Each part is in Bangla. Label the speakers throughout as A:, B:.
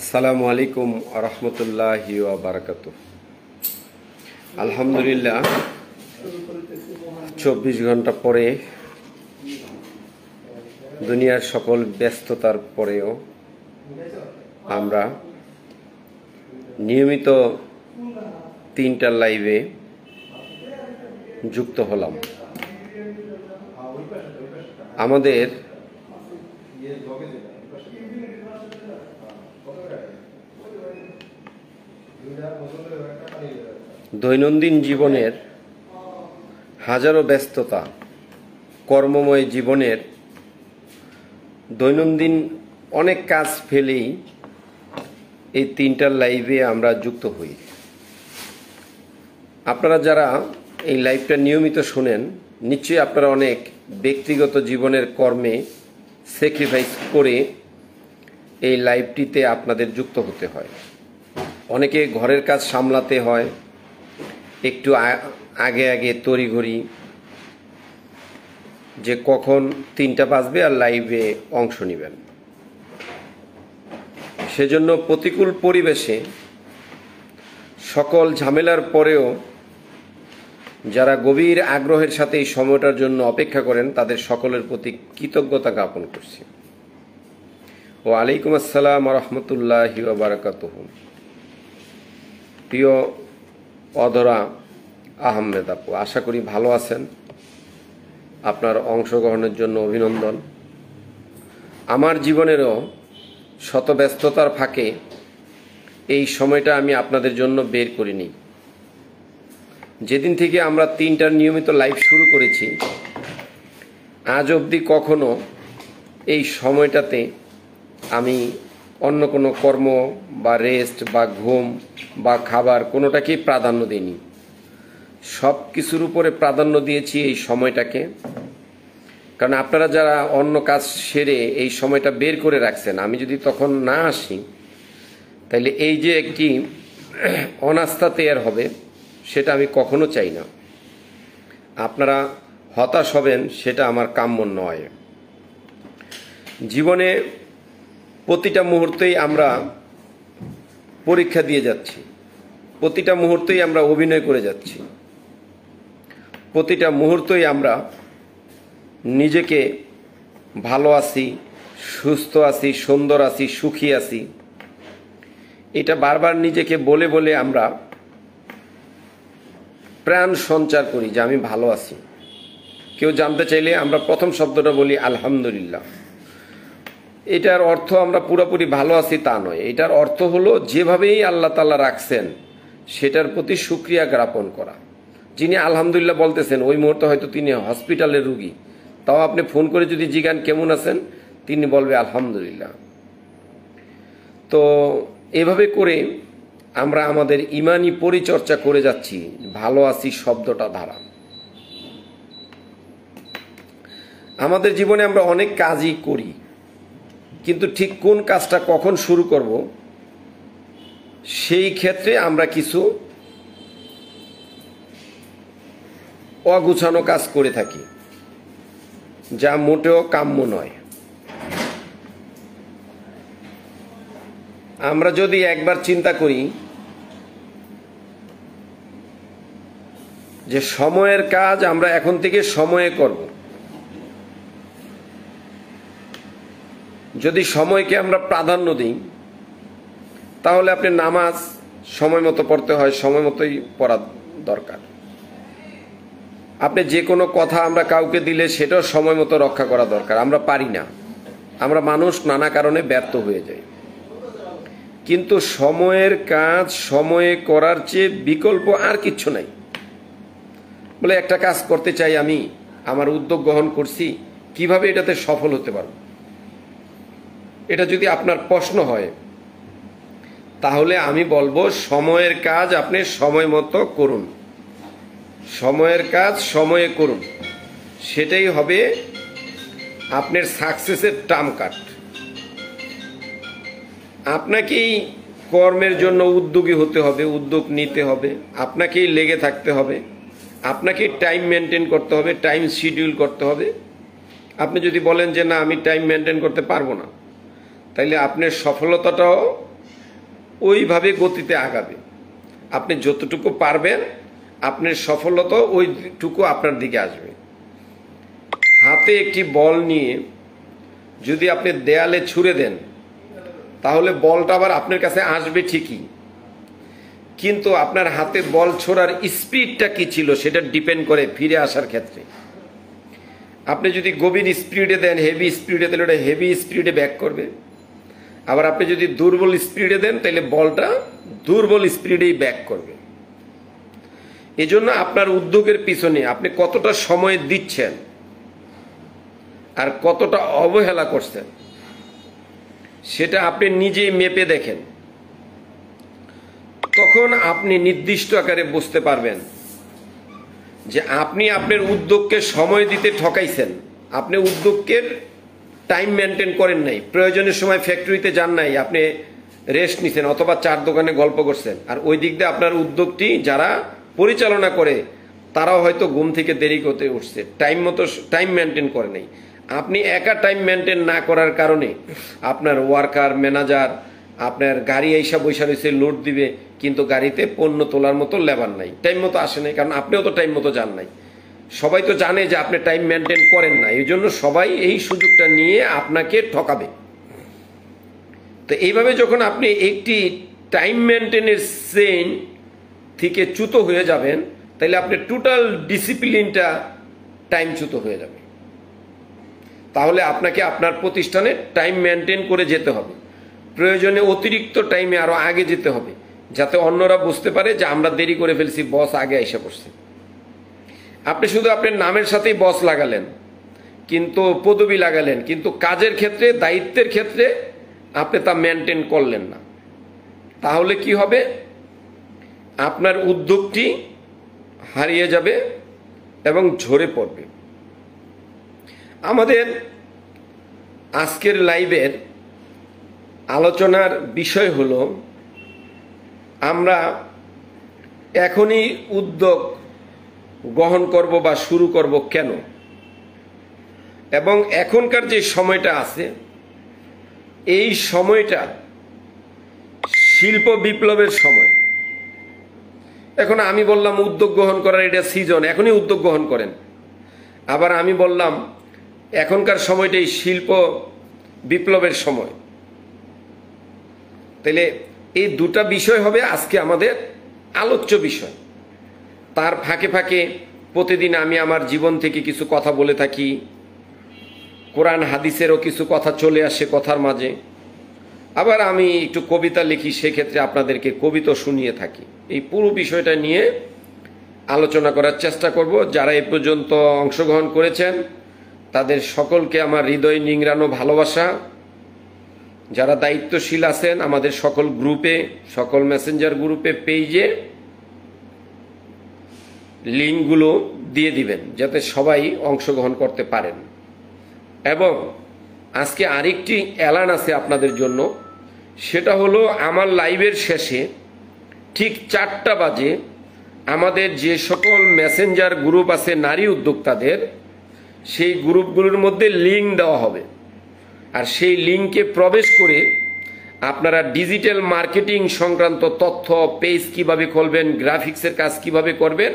A: আসসালামু আলাইকুম রহমতুল্লাহি ওয়া বারাকাতুহু। আলহামদুলিল্লাহ, 24 ঘন্টা পরে, দুনিয়ার সকল ব্যস্ততার পরেও আমরা নিয়মিত 3টা লাইভে যুক্ত হলাম। আমাদের দৈনন্দিন জীবনের হাজারো ব্যস্ততা, কর্মময় জীবনের দৈনন্দিন অনেক কাজ ফেলেই এই 3টা লাইভে আমরা যুক্ত হই। আপনারা যারা এই লাইভটা নিয়মিত শোনেন, নিশ্চয়ই আপনারা অনেক ব্যক্তিগত জীবনের কর্মে স্যাক্রিফাইস করে এই লাইভটিতে আপনাদের যুক্ত হতে হয়। অনেকে ঘরের কাজ সামলাতে হয়, একটু আগে আগে তড়িঘড়ি যে কখন 3টা বাজবে আর লাইভে অংশ নেবেন। সেজন্য প্রতিকূল পরিবেশে সকল ঝামেলার পরেও যারা গভীর আগ্রহের সাথে এই সময়টার জন্য অপেক্ষা করেন, তাদের সকলের প্রতি কৃতজ্ঞতা জ্ঞাপন করছি। ওয়ালাইকুম আসসালাম রহমতুল্লাহি ওয়া বারাকাতুহু। প্রিয় অধরা আহমেদ আপু, আশা করি ভালো আছেন। আপনার অংশগ্রহণের জন্য অভিনন্দন। আমার জীবনেরও শত ব্যস্ততার ফাঁকে এই সময়টা আমি আপনাদের জন্য বের করিনি। যেদিন থেকে আমরা 3টার নিয়মিত লাইভ শুরু করেছি, আজ অবধি কখনো এই সময়টাতে আমি অন্য কোনো কর্ম বা রেস্ট বা ঘুম বা খাবার কোনোটাকেই প্রাধান্য দিইনি। সব কিছুর উপরে প্রাধান্য দিয়েছি এই সময়টাকে। কারণ আপনারা যারা অন্য কাজ সেরে এই সময়টা বের করে রাখছেন, আমি যদি তখন না আসি, তাহলে এই যে একটি অনাস্থা তৈরি হবে, সেটা আমি কখনো চাই না। আপনারা হতাশ হবেন, সেটা আমার কাম্য নয়। জীবনে প্রতিটা মুহূর্তেই আমরা পরীক্ষা দিয়ে যাচ্ছি, প্রতিটা মুহূর্তেই আমরা অভিনয় করে যাচ্ছি, প্রতিটা মুহূর্তেই আমরা নিজেকে ভালো আছি, সুস্থ আছি, সুন্দর আছি, সুখী আছি, এটা বারবার নিজেকে বলে বলে আমরা প্রাণ সঞ্চার করি যে আমি ভালো আছি। কেউ জানতে চাইলে আমরা প্রথম শব্দটা বলি আলহামদুলিল্লাহ। এটার অর্থ আমরা পুরোপুরি ভালো আছি তা নয়। এটার অর্থ হলো যেভাবেই আল্লাহ তাআলা রাখছেন সেটার প্রতি শুকরিয়া জ্ঞাপন করা। যিনি আলহামদুলিল্লাহ বলতেছেন, ওই মুহূর্তে হয়তো তিনি হসপিটালের রুগী, তাও আপনি ফোন করে যদি জিজ্ঞান কেমন আছেন, তিনি বলবে আলহামদুলিল্লাহ। তো এভাবে করে আমরা আমাদের ইমানি পরিচর্যা করে যাচ্ছি ভালো আছি শব্দটা দ্বারা। আমাদের জীবনে আমরা অনেক কাজই করি, কিন্তু ঠিক কোন কাজটা কখন শুরু করব, সেই ক্ষেত্রে আমরা কিছু অগুছানো কাজ করে থাকি, যা মোটেও কাম্য নয়। আমরা যদি একবার চিন্তা করি যে সময়ের কাজ আমরা এখন থেকে সময়ে করব, যদি সময়কে আমরা প্রাধান্য দিই, তাহলে আপনি নামাজ সময় মতো পড়তে হয়, সময় মতোই পড়া দরকার। আপনি যে কোনো কথা আমরা কাউকে দিলে সেটাও সময় মতো রক্ষা করা দরকার। আমরা পারি না, আমরা মানুষ, নানা কারণে ব্যর্থ হয়ে যাই। কিন্তু সময়ের কাজ সময়ে করার চেয়ে বিকল্প আর কিচ্ছু নাই। বলে একটা কাজ করতে চাই, আমি আমার উদ্যোগ গ্রহণ করছি, কিভাবে এটাতে সফল হতে পারব, এটা যদি আপনার প্রশ্ন হয়, তাহলে আমি বলবো সময়ের কাজ আপনি সময় মতো করুন, সময়ের কাজ সময়ে করুন। সেটাই হবে আপনার সাকসেসের ট্রাম্প কার্ড। আপনাকেই কর্মের জন্য উদ্যোগী হতে হবে, উদ্যোগ নিতে হবে, আপনাকেই লেগে থাকতে হবে, আপনাকেই টাইম মেনটেন করতে হবে, টাইম শিডিউল করতে হবে। আপনি যদি বলেন যে না আমি টাইম মেনটেন করতে পারবো না, তাইলে আপনার সফলতাটাও ওইভাবে গতিতে আগাবে। আপনি যতটুকু পারবেন আপনার সফলতা ওইটুকু আপনার দিকে আসবে। হাতে একটি বল নিয়ে যদি আপনি দেয়ালে ছুঁড়ে দেন তাহলে বলটা আবার আপনার কাছে আসবে ঠিকই, কিন্তু আপনার হাতে বল ছোড়ার স্পিডটা কি ছিল সেটা ডিপেন্ড করে ফিরে আসার ক্ষেত্রে। আপনি যদি গভীর স্পিডে দেন, হেভি স্পিডে দিলে ওটা হেভি স্পিডে ব্যাক করবে। আবার আপনি যদি দুর্বল স্পিডে দেন তাহলে বলটা দুর্বল স্পিডেই ব্যাক করবে। এজন্য আপনার উদ্যোগের পিছনে আপনি কতটা সময় দিচ্ছেন আর কতটা অবহেলা করছেন সেটা আপনি নিজেই মেপে দেখেন। তখন আপনি নির্দিষ্ট আকারে বুঝতে পারবেন যে আপনি আপনার উদ্যোগকে সময় দিতে ঠকাইছেন। আপনি উদ্যোগের টাইম মেনটেন করেন নাই, প্রয়োজনের সময় ফ্যাক্টরিতে যান নাই, আপনি রেস্ট নিছেন অথবা চার দোকানে গল্প করছেন। আর ওই দিক দিয়ে আপনার উদ্যোগটি যারা পরিচালনা করে তারাও হয়তো ঘুম থেকে দেরি করতে উঠছে, টাইম মেনটেন করে নাই। আপনি একা টাইম মেনটেন না করার কারণে আপনার ওয়ার্কার ম্যানেজার আপনার গাড়ি এইসব বৈশা রয়েছে লোড দিবে, কিন্তু গাড়িতে পণ্য তোলার মতো লেবার নাই, টাইম মতো আসে নাই, কারণ আপনিও তো টাইম মতো যান নাই। সবাই তো জানে যে আপনি টাইম মেনটেন করেন না, এই জন্য সবাই এই সুযোগটা নিয়ে আপনাকে ঠকাবে। তো এইভাবে যখন আপনি একটি টাইম মেনটেনের চেইন থেকে চ্যুত হয়ে যাবেন তাহলে আপনি টোটাল ডিসিপ্লিনটা টাইমচ্যুত হয়ে যাবে। তাহলে আপনাকে আপনার প্রতিষ্ঠানে টাইম মেনটেন করে যেতে হবে, প্রয়োজনে অতিরিক্ত টাইমে আরো আগে যেতে হবে, যাতে অন্যরা বুঝতে পারে যে আমরা দেরি করে ফেলছি, বস আগে এসে পড়ছে। আপনি শুধু আপনার নামের সাথেই বস লাগালেন, কিন্তু পদবি লাগালেন, কিন্তু কাজের ক্ষেত্রে দায়িত্বের ক্ষেত্রে আপনি তা মেনটেন করলেন না। তাহলে কি হবে? আপনার উদ্যোগটি হারিয়ে যাবে এবং ঝরে পড়বে। আমাদের আজকের লাইভের আলোচনার বিষয় হলো আমরা এখনই উদ্যোগ গ্রহণ করব বা শুরু করব কেন, এবং এখনকার যে সময়টা আছে এই সময়টা শিল্প বিপ্লবের সময়। এখন আমি বললাম উদ্যোগ গ্রহণ করার এটা সিজন, এখনই উদ্যোগ গ্রহণ করেন। আবার আমি বললাম এখনকার সময়টাই শিল্প বিপ্লবের সময়। তাহলে এই দুটা বিষয় হবে আজকে আমাদের আলোচ্য বিষয়। তার ফাঁকে ফাঁকে প্রতিদিন আমি আমার জীবন থেকে কিছু কথা বলে থাকি, কোরআন হাদিসেরও কিছু কথা চলে আসে কথার মাঝে। আবার আমি একটু কবিতা লিখি, সেক্ষেত্রে আপনাদেরকে কবিতা শুনিয়ে থাকি। এই পুরো বিষয়টা নিয়ে আলোচনা করার চেষ্টা করব। যারা এ পর্যন্ত অংশগ্রহণ করেছেন তাদের সকলকে আমার হৃদয় নিংড়ানো ভালোবাসা। যারা দায়িত্বশীল আছেন আমাদের সকল গ্রুপে, সকল মেসেঞ্জার গ্রুপে, পেজে লিঙ্কগুলো দিয়ে দিবেন যাতে সবাই অংশগ্রহণ করতে পারেন। এবং আজকে আরেকটি এলান আছে আপনাদের জন্য, সেটা হলো আমার লাইভের শেষে ঠিক 4টা বাজে আমাদের যে সকল মেসেঞ্জার গ্রুপ আছে নারী উদ্যোক্তাদের, সেই গ্রুপগুলোর মধ্যে লিঙ্ক দেওয়া হবে। আর সেই লিঙ্কে প্রবেশ করে আপনারা ডিজিটাল মার্কেটিং সংক্রান্ত তথ্য, পেজ কিভাবে খুলবেন, গ্রাফিক্সের কাজ কিভাবে করবেন,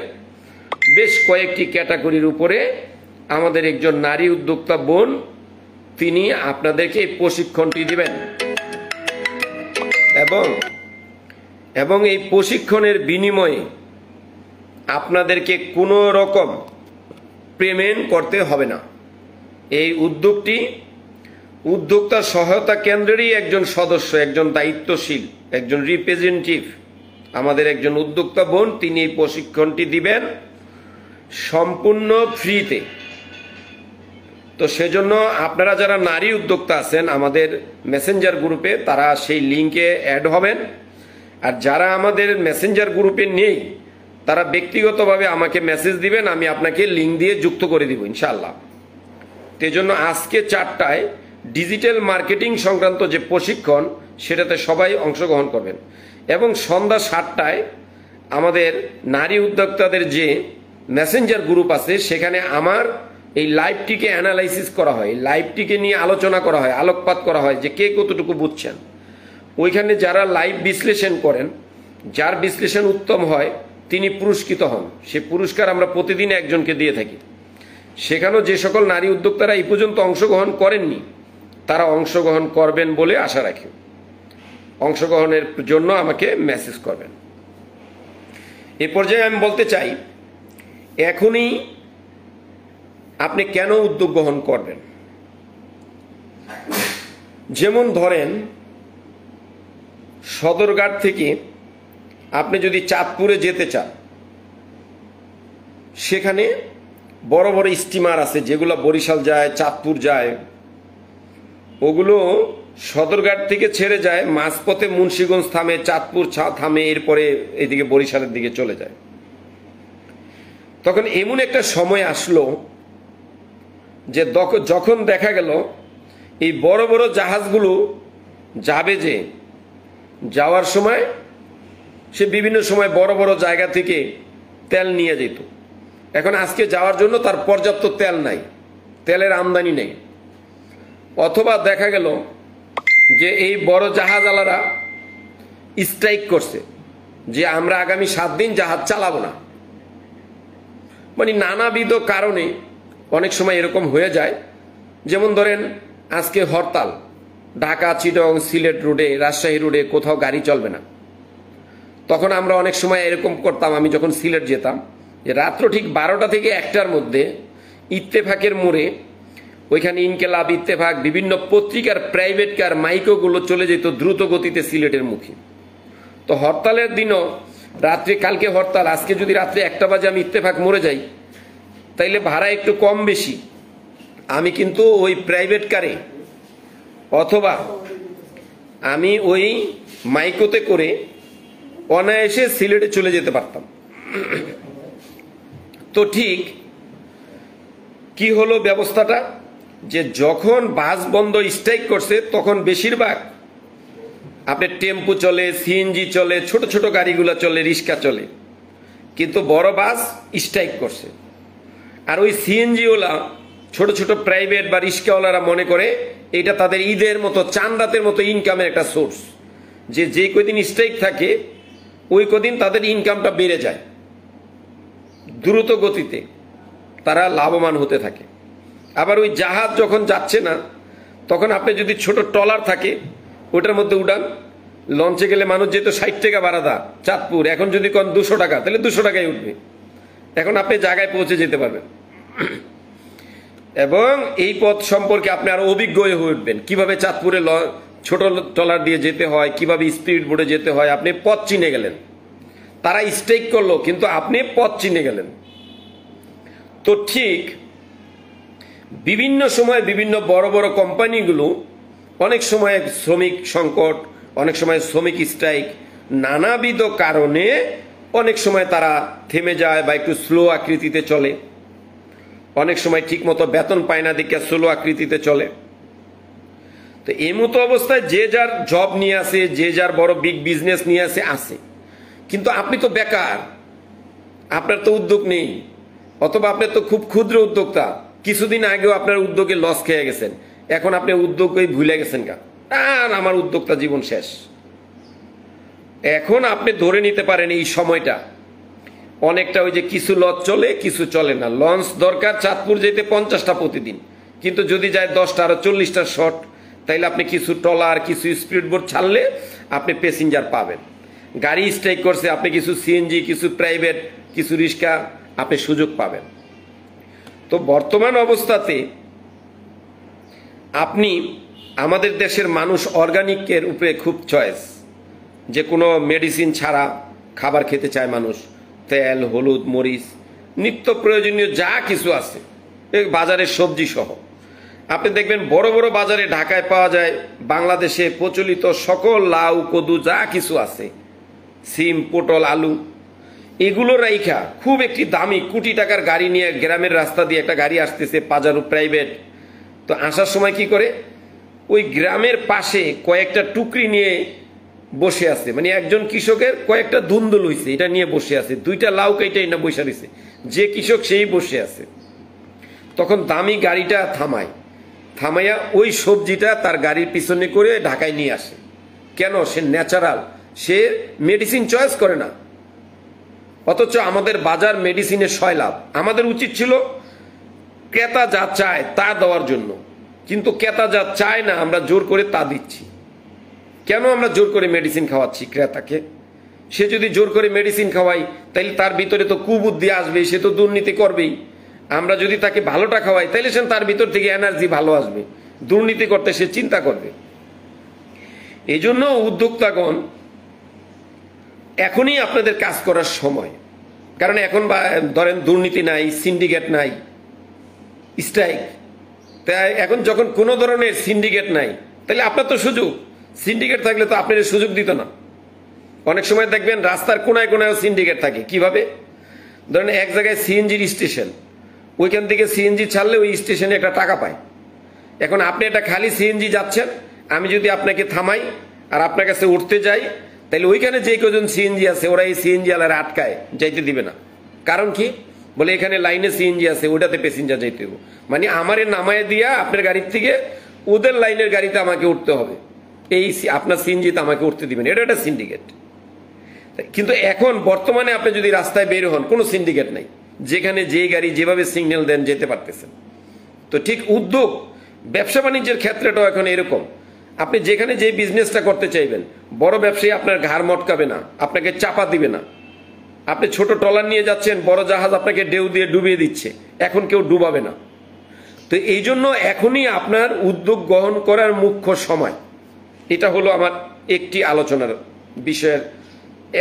A: বেশ কয়েকটি ক্যাটাগরির উপরে আমাদের একজন নারী উদ্যোক্তা বোন তিনি আপনাদেরকে এই প্রশিক্ষণটি দিবেন। এবং এই প্রশিক্ষণের বিনিময়ে আপনাদেরকে কোনো রকম পেমেন্ট করতে হবে না। এই উদ্যোগটি উদ্যোক্তা সহায়তা কেন্দ্রেরই একজন সদস্য, একজন দায়িত্বশীল, একজন রিপ্রেজেন্টেটিভ, আমাদের একজন উদ্যোক্তা বোন, তিনি এই প্রশিক্ষণটি দিবেন সম্পূর্ণ ফ্রিতে। তো সেজন্য আপনারা যারা নারী উদ্যোক্তা আছেন আমাদের মেসেঞ্জার গ্রুপে, তারা সেই লিঙ্কে অ্যাড হবেন। আর যারা আমাদের মেসেঞ্জার গ্রুপে নেই তারা ব্যক্তিগতভাবে আমাকে মেসেজ দিবেন, আমি আপনাকে লিঙ্ক দিয়ে যুক্ত করে দিব ইনশাআল্লাহ। সেজন্য আজকে 4টায় ডিজিটাল মার্কেটিং সংক্রান্ত যে প্রশিক্ষণ সেটাতে সবাই অংশগ্রহণ করবেন। এবং সন্ধ্যা 7টায় আমাদের নারী উদ্যোক্তাদের যে মেসেঞ্জার গ্রুপ আছে সেখানে আমার এই লাইভটিকে অ্যানালাইসিস করা হয়, লাইভটিকে নিয়ে আলোচনা করা হয়, আলোকপাত করা হয় যে কে কতটুকু বুঝছেন। ওইখানে যারা লাইভ বিশ্লেষণ করেন, যার বিশ্লেষণ উত্তম হয় তিনি পুরস্কৃত হন। সে পুরস্কার আমরা প্রতিদিন একজনকে দিয়ে থাকি। সেখানেও যে সকল নারী উদ্যোক্তারা এই পর্যন্ত অংশগ্রহণ করেননি তারা অংশগ্রহণ করবেন বলে আশা রাখি। অংশগ্রহণের জন্য আমাকে মেসেজ করবেন। এ পর্যায়ে আমি বলতে চাই, এখনই আপনি কেন উদ্যোগ গ্রহণ করবেন? যেমন ধরেন, সদরঘাট থেকে আপনি যদি চাঁদপুরে যেতে চান, সেখানে বড় বড় স্টিমার আছে যেগুলো বরিশাল যায়, চাঁদপুর যায়। ওগুলো সদরঘাট থেকে ছেড়ে যায়, মাঝপথে মুন্সিগঞ্জ থামে, চাঁদপুর থামে, এরপরে এদিকে বরিশালের দিকে চলে যায়। তখন এমন একটা সময় আসলো যে যখন দেখা গেল এই বড় বড় জাহাজগুলো যাবে, যে যাওয়ার সময় সে বিভিন্ন সময় বড় বড় জায়গা থেকে তেল নিয়ে যেত। এখন আজকে যাওয়ার জন্য তার পর্যাপ্ত তেল নাই, তেলের আমদানি নেই। অথবা দেখা গেল যে এই বড় জাহাজওয়ালারা স্ট্রাইক করছে যে আমরা আগামী 7 দিন জাহাজ চালাবো না। মানে নানাবিধ কারণে অনেক সময় এরকম হয়ে যায়। যেমন ধরেন, আজকে হরতাল, ঢাকা, চিটাগং, সিলেট রোডে, রাজশাহী রোডে কোথাও গাড়ি চলবে না। তখন আমরা অনেক সময় এরকম করতাম, আমি যখন সিলেট যেতাম, যে রাত্র ঠিক 12টা থেকে 1টার মধ্যে ইত্তেফাকের মোড়ে, ওইখানে ইনকেলাব, ইত্তেফাক, বিভিন্ন পত্রিকার প্রাইভেট কার, মাইক্রোগুলো চলে যেত দ্রুত গতিতে সিলেটের মুখে। তো হরতালের দিনও রাত্রে, কালকে হরতাল, আজকে যদি রাত্রে 1টা বাজে আমি ইত্তেফাক মোড়ে যাই, তাইলে ভাড়া একটু কম বেশি আমি কিন্তু ওই প্রাইভেট কারে অথবা আমি ওই মাইক্রোতে করে অনায়াসে সিলেটে চলে যেতে পারতাম। তো ঠিক কি হলো ব্যবস্থাটা, যে যখন বাস বন্ধ, স্ট্রাইক করছে, তখন বেশিরভাগ আপনার টেম্পু চলে, সিএনজি চলে, ছোট ছোট গাড়িগুলো চলে, রিক্সা চলে, কিন্তু বড় বাস স্ট্রাইক করছে। আর ওই সিএনজি ওলা, ছোট ছোট প্রাইভেট বা রিক্সাওয়ালারা মনে করে এটা তাদের ঈদের মতো, চাঁদাতের মতো ইনকামের একটা সোর্স, যে কদিন স্ট্রাইক থাকে ওই কদিন তাদের ইনকামটা বেড়ে যায়, দ্রুত গতিতে তারা লাভবান হতে থাকে। আবার ওই জাহাজ যখন যাচ্ছে না, তখন আপনি যদি ছোট ট্রলার থাকে ওটার মধ্যে উঠান, লঞ্চে গেলে মানুষ যেত 60 টাকা ভাড়া দা চাঁদপুর, এখন যদি কোন 200 টাকা, তাহলে 200 টাকায় উঠবে। এখন আপনি জায়গায় পৌঁছে যেতে পারবেন এবং এই পথ সম্পর্কে আপনি আরো অভিজ্ঞ হয়ে উঠবেন, কিভাবে চাঁদপুরে ছোট ট্রলার দিয়ে যেতে হয়, কিভাবে স্পিড বোটে যেতে হয়। আপনি পথ চিনে গেলেন, তারা স্ট্রাইক করলো কিন্তু আপনি পথ চিনে গেলেন। তো ঠিক বিভিন্ন সময় বিভিন্ন বড় বড় কোম্পানিগুলো অনেক সময় শ্রমিক সংকট, অনেক সময় শ্রমিক স্ট্রাইক, নানাবিধ কারণে অনেক সময় তারা থেমে যায় বা একটু স্লো আকৃতিতে চলে, অনেক সময় ঠিক মতো বেতন পায় না দেখে স্লো আকৃতিতে চলে। তো এই মতো অবস্থায় যে যার জব নিয়ে আসে, যে যার বড় বিগ বিজনেস নিয়ে আসে, কিন্তু আপনি তো বেকার, আপনার তো উদ্যোগ নেই, অথবা আপনি তো খুব ক্ষুদ্র উদ্যোক্তা, কিছুদিন আগেও আপনার উদ্যোগে লস খেয়ে গেছেন, এখন আপনি উদ্যোগই ভুলে গেছেন গা, আর আমার উদ্যোক্তা জীবন শেষ। এখন আপনি ধরে নিতে পারেন এই সময়টা অনেকটা ওই যে কিছু লঞ্চ চলে, কিছু চলে না। লঞ্চ দরকার চাঁদপুর যেতে 50টা প্রতিদিন, কিন্তু যদি যায় 10টা, আরো 40টা শর্ট, তাইলে আপনি কিছু ট্রলার, কিছু স্পিড বোট ছাড়লে আপনি প্যাসেঞ্জার পাবেন। গাড়ি স্ট্রাইক করছে, আপনি কিছু সিএনজি, কিছু প্রাইভেট, কিছু রিক্সা আপনি সুযোগ পাবেন। তো বর্তমান অবস্থাতে আপনি, আমাদের দেশের মানুষ অর্গানিকের উপরে খুব চয়েস, যে কোনো মেডিসিন ছাড়া খাবার খেতে চায় মানুষ, তেল, হলুদ, মরিচ, নিত্য প্রয়োজনীয় যা কিছু আছে বাজারের সবজি সহ। আপনি দেখবেন বড় বড় বাজারে, ঢাকায় পাওয়া যায় বাংলাদেশে প্রচলিত সকল লাউ, কদু যা কিছু আছে, সিম, পটল, আলু, এগুলো রাইখা খুব একটি দামি কোটি টাকার গাড়ি নিয়ে গ্রামের রাস্তা দিয়ে একটা গাড়ি আসতেছে, পাজারো প্রাইভেট। তো আসার সময় কি করে, ওই গ্রামের পাশে কয়েকটা টুকরি নিয়ে বসে আছে, মানে একজন কৃষকের কয়েকটা ধুন্দুল হইছে, এটা নিয়ে বসে আছে, 2টা লাউ কেটে না বসে রয়েছে, যে কৃষক সেই বসে আছে। তখন দামি গাড়িটা থামাইয়া ওই সবজিটা তার গাড়ির পিছনে করে ঢাকায় নিয়ে আসে, কেন? সে ন্যাচারাল, সে মেডিসিন চয়েস করে না। অথচ আমাদের বাজার মেডিসিনের সয়লাভ। আমাদের উচিত ছিল ক্রেতা যা চায় তা দেওয়ার জন্য, কিন্তু ক্রেতা যা চায় না আমরা জোর করে তা দিচ্ছি। কেন আমরা জোর করে মেডিসিন খাওয়াচ্ছি ক্রেতাকে? সে যদি জোর করে মেডিসিন খাওয়াই তাহলে তার ভিতরে তো কুবুদ্ধি আসবে, সে তো দুর্নীতি করবেই। আমরা যদি তাকে ভালোটা খাওয়াই তাহলে সে তার ভিতর থেকে এনার্জি ভালো আসবে, দুর্নীতি করতে সে চিন্তা করবে। এই জন্য উদ্যোক্তাগণ, এখনই আপনাদের কাজ করার সময়। কারণ এখন ধরেন দুর্নীতি নাই, সিন্ডিকেট নাই, স্ট্রাইক। তাই এখন যখন কোনো ধরনের সিন্ডিকেট নাই তাহলে আপনার তো সুযোগ। সিন্ডিকেট থাকলে তো আপনার সুযোগ দিত না। অনেক সময় দেখবেন রাস্তার কোনায় কোনায় সিন্ডিকেট থাকে। কিভাবে? ধরেন এক জায়গায় সিএনজির স্টেশন, ওইখান থেকে সিএনজি ছাড়লে ওই স্টেশনে একটা টাকা পায়। এখন আপনি একটা খালি সিএনজি যাচ্ছেন, আমি যদি আপনাকে থামাই আর আপনার কাছে উঠতে যাই, তাহলে ওইখানে যে কজন সিএনজি আছে ওরা এই সিএনজি আলারা আটকায়, যাইতে দিবে না। কারণ কি? বলে এখানে লাইনে সিএনজি আছে, ওটাতে প্যাসেঞ্জার যাইতে হবে। মানে আমারে নামায় দিয়া আপনার গাড়ির থেকে ওদের লাইনের গাড়িতে আমাকে উঠতে হবে, এই আপনার সিএনজিতে আমাকে উঠতে দিবেন। এটা একটা সিন্ডিকেট। কিন্তু এখন বর্তমানে আপনি যদি রাস্তায় বের হন, কোনো সিন্ডিকেট নাই, যেখানে যে গাড়ি যেভাবে সিগন্যাল দেন যেতে পারতেছেন। তো ঠিক উদ্যোগ, ব্যবসা বাণিজ্যের ক্ষেত্রেটাও এখন এরকম। আপনি যেখানে যে বিজনেসটা করতে চাইবেন, বড় ব্যবসায়ী আপনার ঘাড় মটকাবে না, আপনাকে চাপা দিবে না। আপনি ছোট ট্রলার নিয়ে যাচ্ছেন, বড় জাহাজ আপনাকে ঢেউ দিয়ে ডুবিয়ে দিচ্ছে, এখন কেউ ডুবাবে না। তো এই জন্য এখনই আপনার উদ্যোগ গ্রহণ করার মুখ্য সময়। এটা হলো আমার একটি আলোচনার বিষয়ের।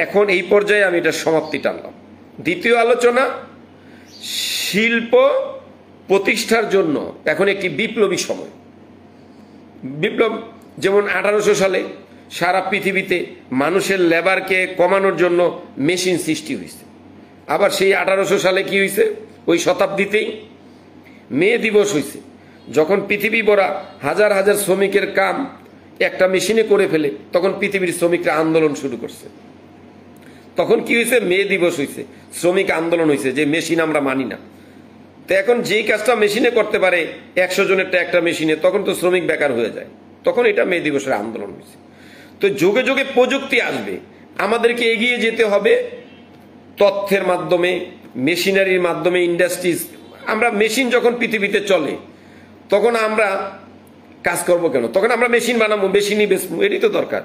A: এখন এই পর্যায়ে আমি এটা সমাপ্তি টানলাম। দ্বিতীয় আলোচনা, শিল্প প্রতিষ্ঠার জন্য এখন একটি বিপ্লবী সময়। বিপ্লব যেমন 1800 সালে সারা পৃথিবীতে মানুষের লেবারকে কমানোর জন্য মেশিন সৃষ্টি হয়েছে। আবার সেই 1800 সালে কি হয়েছে? ওই শতাব্দীতেই মে দিবস হয়েছে, যখন পৃথিবী ভরা হাজার হাজার শ্রমিকের কাম একটা মেশিনে করে ফেলে, তখন পৃথিবীর শ্রমিকরা আন্দোলন শুরু করছে। তখন কি হয়েছে? মে দিবস হয়েছে, শ্রমিক আন্দোলন হয়েছে যে মেশিন আমরা মানি না। তো এখন যেই কাজটা মেশিনে করতে পারে 100 জনেরটা একটা মেশিনে, তখন তো শ্রমিক বেকার হয়ে যায়। তখন এটা মে দিবসের আন্দোলন হয়েছে। তো যুগে যুগে প্রযুক্তি আসবে, আমাদেরকে এগিয়ে যেতে হবে তথ্যের মাধ্যমে, মেশিনারির মাধ্যমে, ইন্ডাস্ট্রিজ। আমরা মেশিন যখন পৃথিবীতে চলে তখন আমরা কাজ করব কেন? তখন আমরা মেশিন বানাবো, মেশিনই বেচবো, এটাই তো দরকার।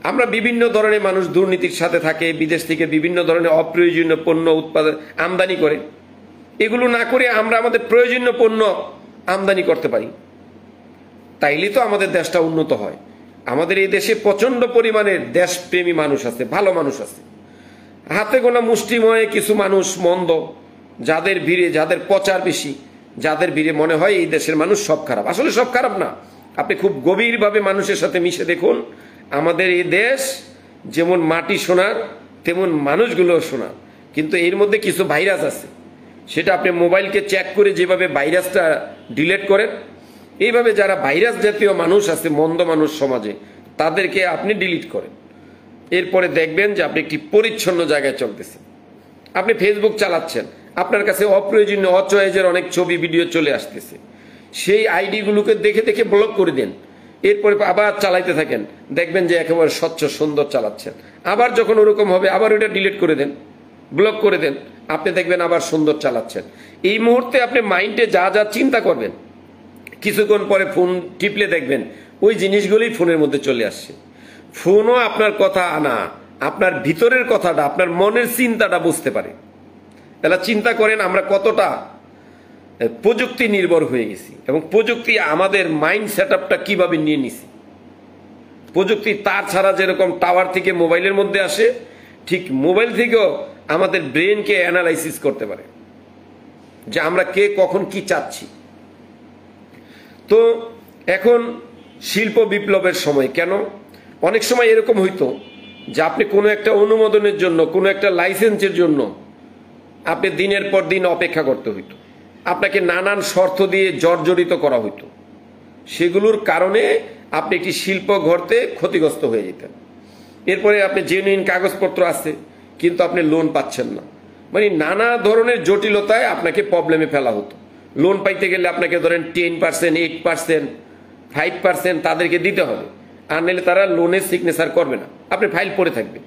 A: আমরা বিভিন্ন ধরনের মানুষ দুর্নীতির সাথে থাকে, বিদেশ থেকে বিভিন্ন ধরনের অপ্রয়োজনীয় পণ্য উৎপাদন আমদানি করে। এগুলো না করে আমরা আমাদের প্রয়োজনীয় পণ্য আমদানি করতে পারি, তাইলে তো আমাদের দেশটা উন্নত হয়। আমাদের এই দেশে প্রচন্ড পরিমাণের দেশপ্রেমী মানুষ আছে, ভালো মানুষ আছে। হাতে গোনা মুষ্টিময় কিছু মানুষ মন্দ, যাদের ভিড়ে, যাদের প্রচার বেশি, যাদের ভিড়ে মনে হয় এই দেশের মানুষ সব খারাপ। আসলে সব খারাপ না। আপনি খুব গভীরভাবে মানুষের সাথে মিশে দেখুন, আমাদের এই দেশ যেমন মাটি সোনার তেমন মানুষগুলো সোনার। কিন্তু এর মধ্যে কিছু ভাইরাস আছে, সেটা আপনি মোবাইলকে চেক করে যেভাবে ভাইরাসটা ডিলিট করেন, এইভাবে যারা ভাইরাস জাতীয় মানুষ আছে, মন্দ মানুষ সমাজে, তাদেরকে আপনি ডিলিট করেন। এরপরে দেখবেন যে আপনি একটি পরিচ্ছন্ন জায়গায় চলতেছেন। আপনি ফেসবুক চালাচ্ছেন, আপনার কাছে অপ্রয়োজনীয় অচয়েজের অনেক ছবি ভিডিও চলে আসতেছে, সেই আইডিগুলোকে দেখে দেখে ব্লক করে দেন। এরপরে আবার চালাইতে থাকেন, দেখবেন যে একেবারে স্বচ্ছ সুন্দর চালাচ্ছেন। আবার যখন ওরকম হবে আবার ওইটা ডিলিট করে দেন, ব্লক করে দেন, আপনি দেখবেন আবার সুন্দর চালাচ্ছেন। এই মুহূর্তে আপনি মাইন্ডে যা যা চিন্তা করবেন, কিছুক্ষণ পরে ফোন টিপলে দেখবেন ওই জিনিসগুলোই ফোনের মধ্যে চলে আসছে। ফোনও আপনার কথা আনা, আপনার ভিতরের কথাটা, আপনার মনের চিন্তাটা বুঝতে পারে। তাহলে চিন্তা করেন আমরা কতটা প্রযুক্তি নির্ভর হয়ে গেছি, এবং প্রযুক্তি আমাদের মাইন্ড সেট আপটা কিভাবে নিয়ে নিছি। প্রযুক্তি তার ছাড়া যেরকম টাওয়ার থেকে মোবাইলের মধ্যে আসে, ঠিক মোবাইল থেকেও আমাদের ব্রেনকে অ্যানালাইসিস করতে পারে যে আমরা কে কখন কি চাচ্ছি। তো এখন শিল্প বিপ্লবের সময়। কেন? অনেক সময় এরকম হইতো যে আপনি কোনো একটা অনুমোদনের জন্য, কোনো একটা লাইসেন্সের জন্য আপনি দিনের পর দিন অপেক্ষা করতে হইতো, আপনাকে নানান শর্ত দিয়ে জর্জরিত করা হইতো। সেগুলোর কারণে আপনি একটি শিল্প গড়তে ক্ষতিগ্রস্ত হয়ে যেতেন। এরপরে আপনি জেনুইন কাগজপত্র আছে কিন্তু আপনি লোন পাচ্ছেন না, মানে নানা ধরনের জটিলতায় আপনাকে প্রবলেমে ফেলা হতো। লোন পাইতে গেলে আপনাকে ধরেন 10%, 8%, 5% তাদেরকে দিতে হবে। আর নাহলে তারা লোনের সিগনেচার করবে না, আপনি ফাইল পড়ে থাকবে।